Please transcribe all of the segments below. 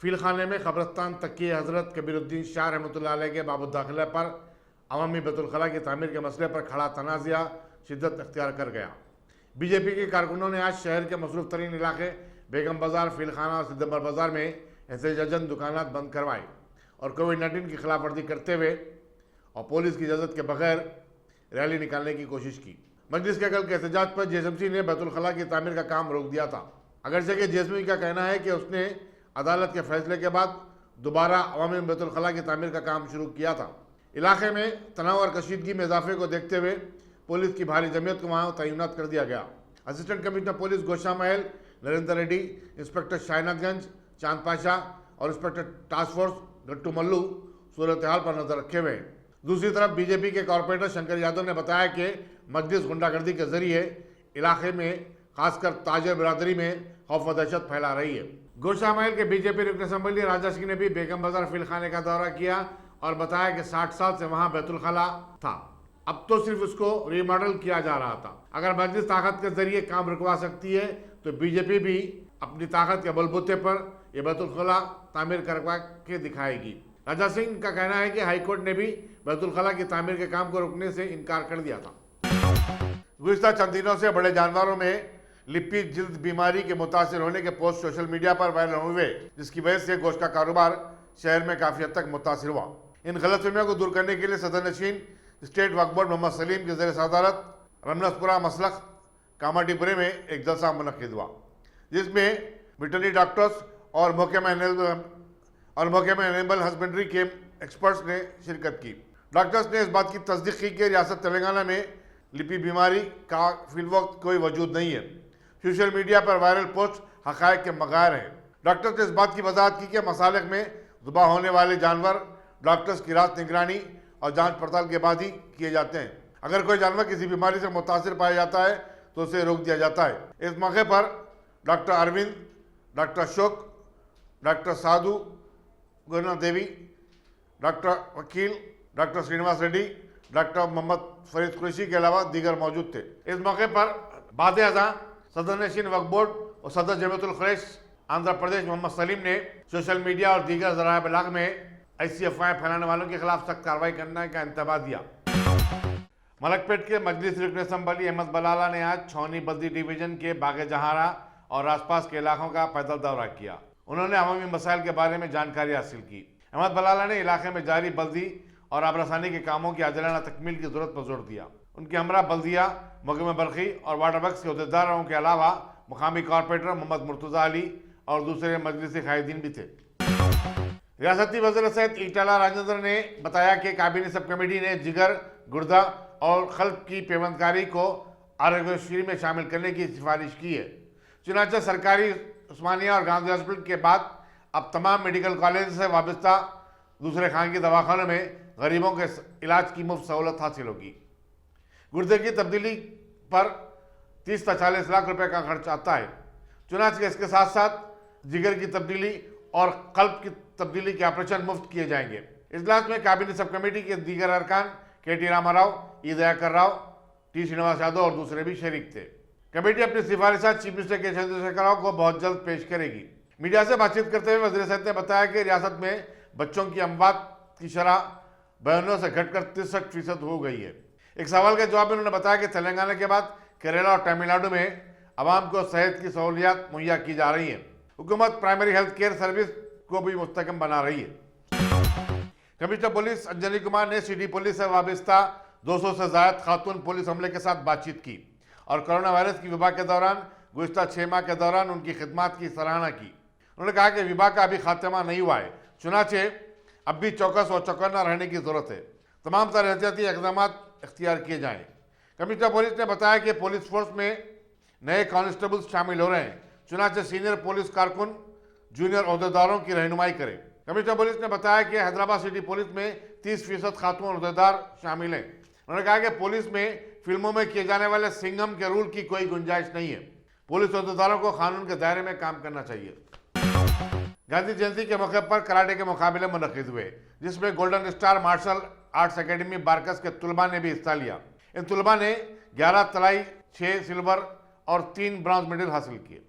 Feel खाने में कब्रस्तान तकी हजरत कबीरुद्दीन शाह रहमतुल्लाह अलैह के बाबू दाखिला पर अवामी बैतुल खला की तामीर के मसले पर खड़ा तनाज़ा शिद्दत अख्तियार कर गया। बीजेपी के कारकुनों ने आज शहर के मसरूफ तरीन इलाके बेगम बाजार, फील खाना और सिद्दम्बर बाजार में एहतजाजन दुकानात बंद करवाए और कोविड-19 की खिलाफ वर्जी करते हुए और पुलिस की इजाज़त के बगैर रैली निकालने की कोशिश की। मजलिस के कल के एहतजाज पर जेएसएमसी ने बैतुल खला की तामीर का काम रोक दिया था। अगरचे कि जेएसएमसी का कहना है कि उसने अदालत के फैसले के बाद दोबारा अवामी बैतुल खला की तामीर का काम शुरू किया था। इलाके में तनाव और कशीदगी में इजाफे को देखते हुए पुलिस की भारी जमीयत को वहाँ तैनात कर दिया गया। असिस्टेंट कमिश्नर पुलिस गोशा महल नरेंद्र रेड्डी, इंस्पेक्टर शायनाथगंज चांद पाशा और इंस्पेक्टर टास्क फोर्स गट्टू मल्लू सूरत हाल पर नजर रखे हुए हैं। दूसरी तरफ बीजेपी के कॉर्पोरेटर शंकर यादव ने बताया कि मजलिस गुंडागर्दी के जरिए इलाके में खासकर ताजर बिरादरी में खौफ व दहशत फैला रही है। गोशा महल के बीजेपी रुकन असम्बली राजा सिंह ने भी बेगम बाजार फील खाने का दौरा किया और बताया कि 60 साल से वहाँ बैतुल खला था, अब तो सिर्फ उसको रीमॉडल किया जा रहा था। अगर मजलिस ताकत के जरिए काम रुकवा सकती है तो बीजेपी भी अपनी ताकत के बलबूते पर यह बैतुल खला तामीर करवा के दिखाएगी। राजा सिंह का कहना है कि हाईकोर्ट ने भी बैतुल खला की तामीर के काम को रोकने से इनकार कर दिया था। गुज़िश्ता चंद दिनों से बड़े जानवरों में लिपि जिल्द बीमारी के मुतासिर होने के पोस्ट सोशल मीडिया पर वायरल हुए, जिसकी वजह से गोश्त का कारोबार शहर में काफ़ी हद तक मुतासिर हुआ। इन गलतफहमियों को दूर करने के लिए सदर नशीन स्टेट वक्फ बोर्ड मोहम्मद सलीम के ज़रिए सदारत रमनसपुरा मसलक कामाटीपुरे में एक जलसा मुनक्किद हुआ, जिसमें वेटरनरी डॉक्टर्स और मौके में एनिमल हस्बेंड्री के एक्सपर्ट्स ने शिरकत की। डॉक्टर्स ने इस बात की तस्दीक की कि रियासत तेलंगाना में लिपि बीमारी का फिलवक्त कोई वजूद नहीं है। सोशल मीडिया पर वायरल पोस्ट हक़ाइक़ के मगायर हैं। डॉक्टर्स ने इस बात की वजाहत की कि मसालिक में ज़ुबा होने वाले जानवर डॉक्टर्स की रात निगरानी और जांच पड़ताल के बाद ही किए जाते हैं। अगर कोई जानवर किसी बीमारी से मुतासिर पाया जाता है तो उसे रोक दिया जाता है। इस मौके पर doctor Arvind, doctor Ashok, doctor Sadhu Gurunath Devi, doctor Vakil, doctor Srinivas Reddy, doctor Mohammad Farid Qureshi के अलावा दीगर मौजूद थे। इस मौके पर बाद-ए-अज़ां सदर नशीन वक्फ बोर्ड और सदर जमीयतुल ख़ुरैश आंध्र प्रदेश मोहम्मद सलीम ने सोशल मीडिया और दीगर ज़राए इबलाग में ऐसी अफवाहें फैलाने वालों के खिलाफ सख्त कार्रवाई करने का इंतबाह दिया। मलकपेट के मजलिस रुकन असम्बली अहमद बलाला ने आज छौनी बल्दी डिवीजन के बागे जहारा और आसपास के इलाकों का पैदल दौरा किया। उन्होंने अवामी मसाइल के बारे में जानकारी हासिल की। अहमद बलाला ने इलाके में जारी बल्दी और आबरसानी के कामों की आजलाना तकमील की जरूरत पर जोर दिया। उनके हमरा बल्दिया, महकमा बरखी और वाटर वर्क्स के अहदेदारों के अलावा मुकामी कॉर्पोरेटर मोहम्मद मुर्तज़ा अली और दूसरे मजलिसी कायदीन भी थे। रियासती वज़ीर सैयद ईटाला राजेंद्र ने बताया कि काबीना सब कमेटी ने जिगर, गुर्दा और खल्क की पेवंदकारी को आरोग्यश्री में शामिल करने की सिफारिश की है। चुनांचे सरकारी उस्मानिया और गांधी हॉस्पिटल के बाद अब तमाम मेडिकल कॉलेज से वाबस्ता दूसरे खानगी दवाखानों में गरीबों के इलाज की मुफ्त सहूलत हासिल होगी। गुर्दे की तब्दीली पर 30 से 40 लाख रुपए का खर्च आता है। चुनांचे इसके साथ साथ जिगर की तब्दीली और कल्ब की तब्दीली के ऑपरेशन मुफ्त किए जाएंगे। इजलास में काबीना सब कमेटी के दीगर अरकान KT रामाराव, ई दयाकर राव, T श्रीनिवास यादव और दूसरे भी शरीक थे। कमेटी अपनी सिफारिशात चीफ मिनिस्टर के चंद्रशेखर राव को बहुत जल्द पेश करेगी। मीडिया से बातचीत करते हुए वज़ीर सैयद ने बताया कि रियासत में बच्चों की अमवात की शरह 92 से घटकर 63% हो गई है। एक सवाल के जवाब में उन्होंने बताया कि तेलंगाना के बाद केरला और तमिलनाडु में आवाम को सेहत की सहूलियात मुहैया की जा रही हैं। हुकूमत प्राइमरी हेल्थ केयर सर्विस को भी मुस्तकम बना रही है। कमिश्नर पुलिस अंजलि कुमार ने सिटी पुलिस से वाबस्ता 200 से ज़ायद खातून पुलिस अमले के साथ बातचीत की और कोरोना वायरस की वबा के दौरान गुज़िश्ता 6 माह के दौरान उनकी खिदमत की सराहना की। उन्होंने कहा कि वबा का अभी खात्मा नहीं हुआ है, चुनाचे अब भी चौकस और चौकन्ना रहने की जरूरत है। तमाम तरह एहतियाती इक़दाम इख्तियार किए जाएँ। कमिश्नर पुलिस ने बताया कि पुलिस फोर्स में नए कांस्टेबल्स शामिल हो रहे हैं। चुनाचे सीनियर पुलिस कारकुन जूनियर अहदेदारों की रहनुमाई करें। कमिश्नर पुलिस ने बताया कि हैदराबाद सिटी पुलिस में 30% खातून अहदेदार शामिल हैं। उन्होंने कहा कि पुलिस में फिल्मों में किए जाने वाले सिंघम के रूल की कोई गुंजाइश नहीं है। पुलिस अहदेदारों को कानून के दायरे में काम करना चाहिए। गांधी जयंती के मौके पर कराटे के मुकाबले मुनक्किद हुए, जिसमें golden star martial arts academy Barkas के तुलबा ने भी हिस्सा लिया। इन तुलबा ने 11 तलाई, 6 सिल्वर और 3 ब्रॉन्ज मेडल हासिल किए।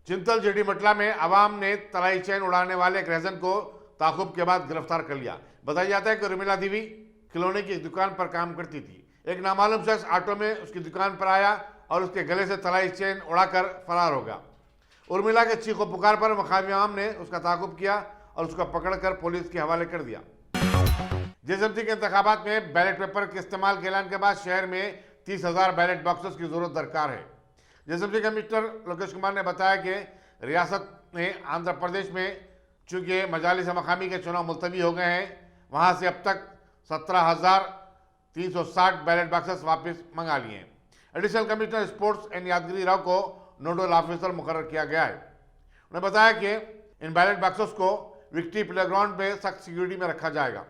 चिंतल जेडी मटला में अवाम ने तलाई चैन उड़ाने वाले एक रहजन को ताकुब के बाद गिरफ्तार कर लिया। बताया जाता है कि उर्मिला देवी खिलौने की दुकान पर काम करती थी। एक नामालूम शख्स ऑटो में उसकी दुकान पर आया और उसके गले से तलाई चैन उड़ाकर फरार हो गया। उर्मिला के चीखो पुकार पर मकामी आवाम ने उसका ताकुब किया और उसको पकड़कर पुलिस के हवाले कर दिया। जेएसएमसी के इंतखाबात में बैलेट पेपर के इस्तेमाल के ऐलान के बाद शहर में 30,000 बैलेट बॉक्सेस की जरूरत दरकार है। जेएसएमसी कमिश्नर लोकेश कुमार ने बताया कि रियासत में आंध्र प्रदेश में चूंकि मजालिस मकामी के चुनाव मुलतवी हो गए हैं, वहां से अब तक 17,360 बैलेट बॉक्सेस वापस मंगा लिए हैं। एडिशनल कमिश्नर स्पोर्ट्स एन यादगिरी राव को नोडल ऑफिसर मुकर्रर किया गया है। उन्होंने बताया कि इन बैलेट बॉक्सेस को विक्ट्री प्लेग्राउंड में सख्त सिक्योरिटी में रखा जाएगा।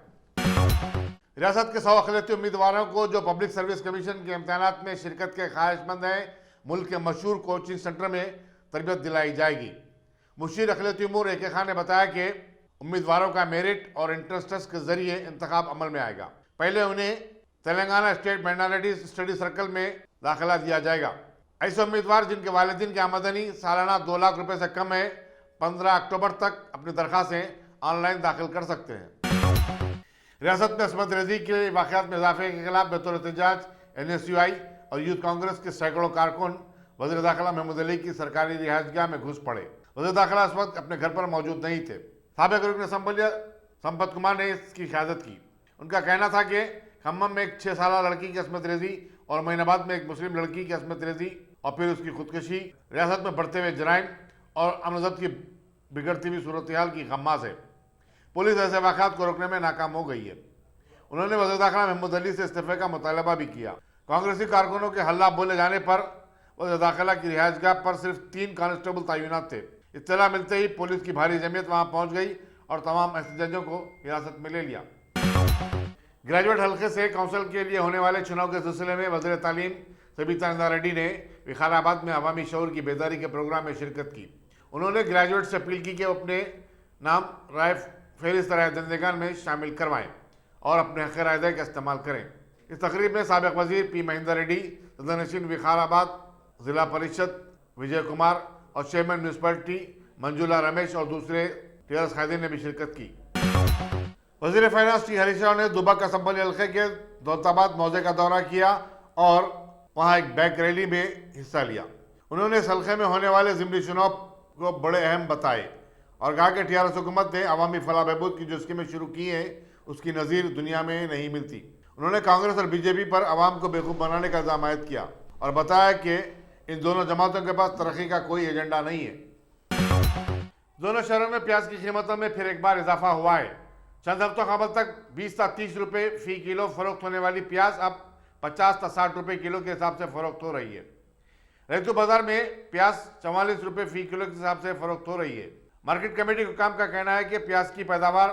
रियासत के 100 अक़लियती उम्मीदवारों को जो पब्लिक सर्विस कमीशन के इम्तिहानात में शिरकत के ख्वाहिशमंद हैं, मुल्क के मशहूर कोचिंग सेंटर में तरबियत दिलाई जाएगी। मुशीर अक़लियती उमूर AK खान ने बताया कि उम्मीदवारों का मेरिट और इंट्रेंस टेस्ट के जरिए इंतखाब अमल में आएगा। पहले उन्हें Telangana state minority study circle में दाखिला दिया जाएगा। ऐसे उम्मीदवार जिनके वालिदैन की आमदनी सालाना 2 लाख रुपए से कम है, 15 अक्टूबर तक अपनी दरखास्तें ऑनलाइन दाखिल कर सकते हैं। रियासत में असमत रेजी के वाक़यात में इजाफे के खिलाफ बतौर एहतजाज NSUI और यूथ कांग्रेस के सैकड़ों कारकुन वज़ीर दाखिला महमूद अली की सरकारी रिहायशगाह में घुस पड़े। वज़ीर दाखिला इस वक्त अपने घर पर मौजूद नहीं थे। साबिक़ रुकन असम्बली संपत कुमार ने इसकी क़यादत की। उनका कहना था कि खम्मम में एक 6 साल लड़की की असमत रेजी और महीनाबाद में एक मुस्लिम लड़की की असमत रेजी और फिर उसकी खुदकशी रियासत में बढ़ते हुए जराइम और अमन की बिगड़ती हुई सूरत हाल की खम्मा से पुलिस ऐसे वाक़यात को रोकने में नाकाम हो गई है। उन्होंने वज़ीर दाखिला महमूद अली से इस्तीफे का मुतालबा भी किया। कांग्रेसी कारकुनों के हल्ला बोले जाने पर वज़ीर दाखिला की रिहायशगाह पर सिर्फ 3 कांस्टेबल तैनात थे। इत्तला मिलते ही पुलिस की भारी जमीयत वहां पहुंच गई और तमाम एहतजाजियों को हिरासत में ले लिया। ग्रेजुएट हल्के से काउंसिल के लिए होने वाले चुनाव के सिलसिले में वज़ीर तालीम सबिता नंदा रेड्डी ने विकाराबाद में अवामी शऊर की बेदारी के प्रोग्राम में शिरकत की। उन्होंने ग्रेजुएट से अपील की कि वो अपने नाम राय फहरिस्त राय दंदेगान में शामिल करवाएं और अपने हक़ राय का इस्तेमाल करें। इस तकरीब में साबिक़ वज़ीर P महेंद्र रेड्डी, सदरनशीन विकाराबाद जिला परिषद विजय कुमार और चेयरमैन म्यूनसिपलिटी मंजूला रमेश और दूसरे टीआरएस कायदीन ने भी शिरकत की। वज़ीर फाइनेंस T हरीश राव ने दुबक असम्बली हल्के के दौलताबाद मौजे का दौरा किया और वहां एक बाइक रैली में हिस्सा लिया। उन्होंने इस हल्के में होने वाले ज़िमनी चुनाव को बड़े अहम बताए और कहा कि टीआरएस हुकूमत ने अवामी फलाह बहबूद की जो स्कीमें शुरू की हैं, उसकी नज़ीर दुनिया में नहीं मिलती। उन्होंने कांग्रेस और बीजेपी पर अवाम को बेवकूफ़ बनाने का इल्ज़ाम आयद किया और बताया कि इन दोनों जमातों के पास तरक्की का कोई एजेंडा नहीं है। दोनों शहरों में प्याज की कीमतों में फिर एक बार इजाफा हुआ है। चंद हफ्तों कबल तक 20 से 30 रुपये फी किलो फरोख्त होने वाली प्याज अब 50 से 60 रुपये किलो के हिसाब से फरोख्त हो रही है। रैतू बाजार में प्याज 44 रुपये फी किलो के हिसाब से फरोख्त हो रही है। मार्केट कमेटी हुकाम का कहना है कि प्याज की पैदावार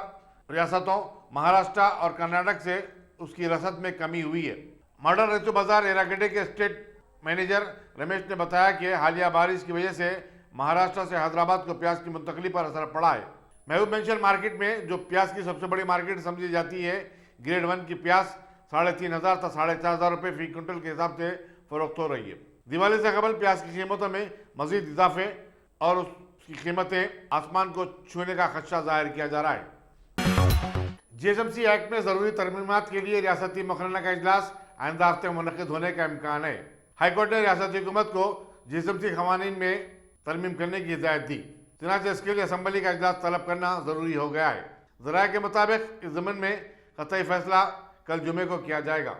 रियासतों महाराष्ट्र और कर्नाटक से उसकी रसद में कमी हुई है। मॉडर्न रैतू बाजार एरागड्डे के स्टेट मैनेजर रमेश ने बताया कि हालिया बारिश की वजह से महाराष्ट्र से हैदराबाद को प्याज की मुंतकली पर असर पड़ा है। महबूब मेंशन मार्केट में जो प्याज की सबसे बड़ी मार्केट समझी जाती है, ग्रेड 1 की प्याज 3,500 से 4,500 रुपये फी क्विंटल के हिसाब से फरोख्त हो रही है। दिवाली से कबल प्याज की कीमतों में मजीद इजाफे और उसकी कीमतें आसमान को छूने का खदशा जाहिर किया जा रहा है। GSMC एक्ट में जरूरी तरमीमात के लिए रियासती मुकर्रना का इजलास आइंदा हफ्ते मुनक़िद होने का इम्कान है। हाईकोर्ट ने रियासती हुकूमत को GSMC क़वानीन में तरमीम करने की हिदायत दी। चुनांचे इसके लिए असम्बली का इजलास तलब करना जरूरी हो गया है। ज़राए के मुताबिक इस ज़मीन में क़तई फैसला कल जुमे को किया जाएगा।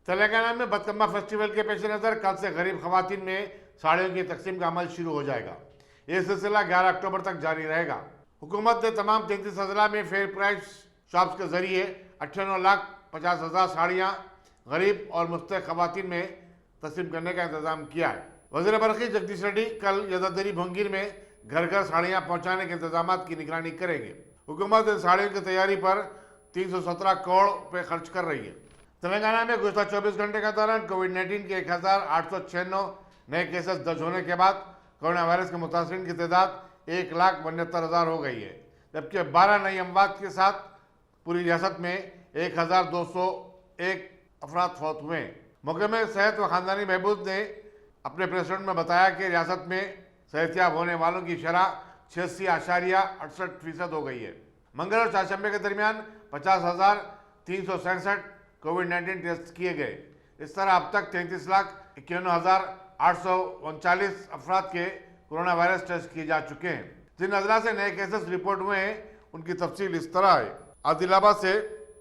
तेलंगाना में बदकम्मा फेस्टिवल के पेश नज़र कल से गरीब खवातीन में साड़ियों की तकसीम का अमल शुरू हो जाएगा। ये सिलसिला 11 अक्टूबर तक जारी रहेगा। हुकूमत ने तमाम 33 अजला में फेयर प्राइस शॉप्स के जरिए 98,50,000 साड़ियाँ गरीब और मुस्तहिक़ खवातीन में तकसीम करने का इंतजाम किया है। वज़ीर बरक़ी जगदीश रेड्डी कल यदादरी भोंगीर में घर घर साड़ियाँ पहुँचाने के इंतजाम की निगरानी करेंगे। हुकूमत इन साड़ियों की तैयारी पर 317 करोड़ रुपये खर्च कर रही है। तेलंगाना में गुज़श्ता 24 घंटे के दौरान कोविड-19 के 1,896 नए केसेस दर्ज होने के बाद कोरोना वायरस के मुतासरीन की तादाद 1,72,000 हो गई है, जबकि 12 नई अमवात के साथ पूरी रियासत में 1,201 अफराद फौत हुए हैं। महकमे सेहत व ख़ानदानी बहबूद ने अपने प्रेस नोट में बताया कि रियासत में सेहतियाब होने वालों की शरह 86.68% हो गई है। मंगल और चारशंबे के दरमियान 50,367 कोविड-19 टेस्ट किए गए। इस तरह अब तक 33,51,839 अफराद के कोरोना वायरस टेस्ट किए जा चुके हैं। जिन अजला से नए केसेस रिपोर्ट हुए हैं उनकी तफसील इस तरह है। आदिलाबाद से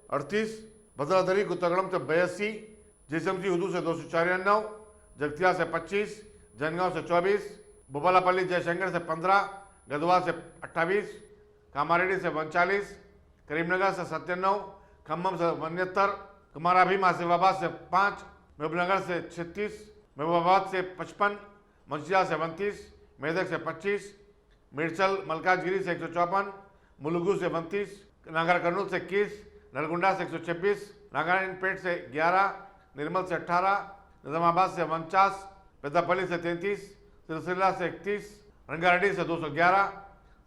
38, भद्रादरी कुत्तागड़म से 82, जिसमसी उदू से 294, जगतिया से 25, जनगांव से 24, भोपालापल्ली जयशंकर से 15, गदवा से 28, कामारेड्डी से 39, करीमनगर से 97, खम्मम से 69, कुमाराभीम आसिफाबाद से 5, महबूबनगर से 36, महबूबाबाद से 55, मंशिया से 29, मेदक से 25, मिर्चल मलकाजगिरी से 154, मुलुगु से 32, नागर कर्नूल से 21, नलगुंडा से 126, नागालैंड से 11, निर्मल से 18, निजामाबाद से 49, पेद्दापल्ली से 33, सिलसिला से 31, रंगारेड्डी से 211,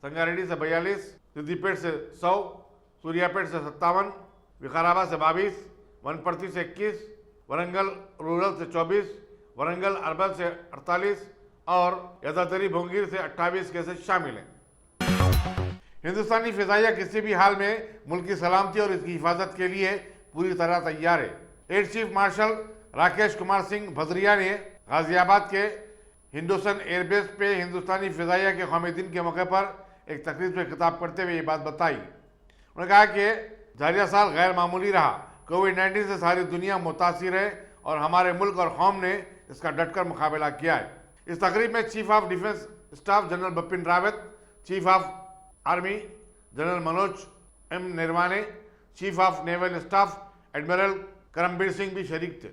संगारेड्डी से 42, सिद्दीपेट से 100, सूर्यापेट से 57, विकाराबाद से 22, वनपर्ती से 21, वरंगल रूरल से 24, वरंगल अर्बन से 48 और यादाद्री भोंगीर से 28 केसेस शामिल हैं। हिंदुस्तानी फिजाइया किसी भी हाल में मुल्क की सलामती और इसकी हिफाजत के लिए पूरी तरह तैयार है। Air chief marshal Rakesh Kumar Singh Bhadauria ने गाजियाबाद के हिंदुस्तान एयरबेस पे हिंदुस्तानी फिजाइया के कौमी दिन के मौके पर एक तकरीर में खिताब करते हुए ये बात बताई। उन्होंने कहा कि जारिया साल गैर मामूली रहा। कोविड-19 से सारी दुनिया मुतासिर है और हमारे मुल्क और कौम ने इसका डटकर मुकाबला किया है। इस तकरीब में chief of defence staff general Bipin Rawat, chief of army general Manoj M Naravane, chief of naval staff admiral Karambir Singh भी शरीक थे।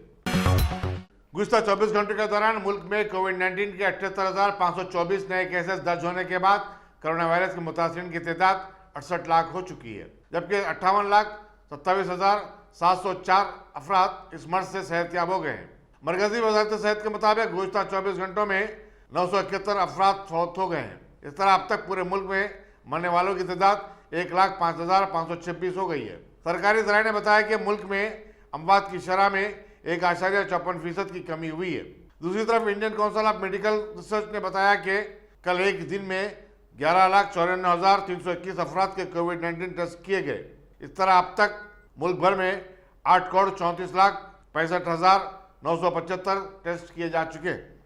गुज़िश्ता 24 घंटों के दौरान मुल्क में कोविड-19 के 78,524 नए केसेस दर्ज होने के बाद कोरोना वायरस के मुतासिरीन की तादाद 68 लाख हो चुकी है, जबकि 58,27,704 अफराद इस मर्ज से सेहतियाब हो गए हैं। मरकजी वजारत सेहत के मुताबिक गुज़िश्ता 24 घंटों में 971 अफराद फौत हो गए हैं। इस तरह अब तक पूरे मुल्क में मरने वालों की तादाद 1,05,526 हो गई है। सरकारी ज़राए ने बताया कि मुल्क में अमवात की शरह में 1.54% की कमी हुई है। दूसरी तरफ Indian council of medical research ने बताया कि कल एक दिन में 11,94,321 अफराद के कोविड-19 टेस्ट किए गए। इस तरह अब तक मुल्क भर में 8,34,65,975 टेस्ट किए जा चुके हैं।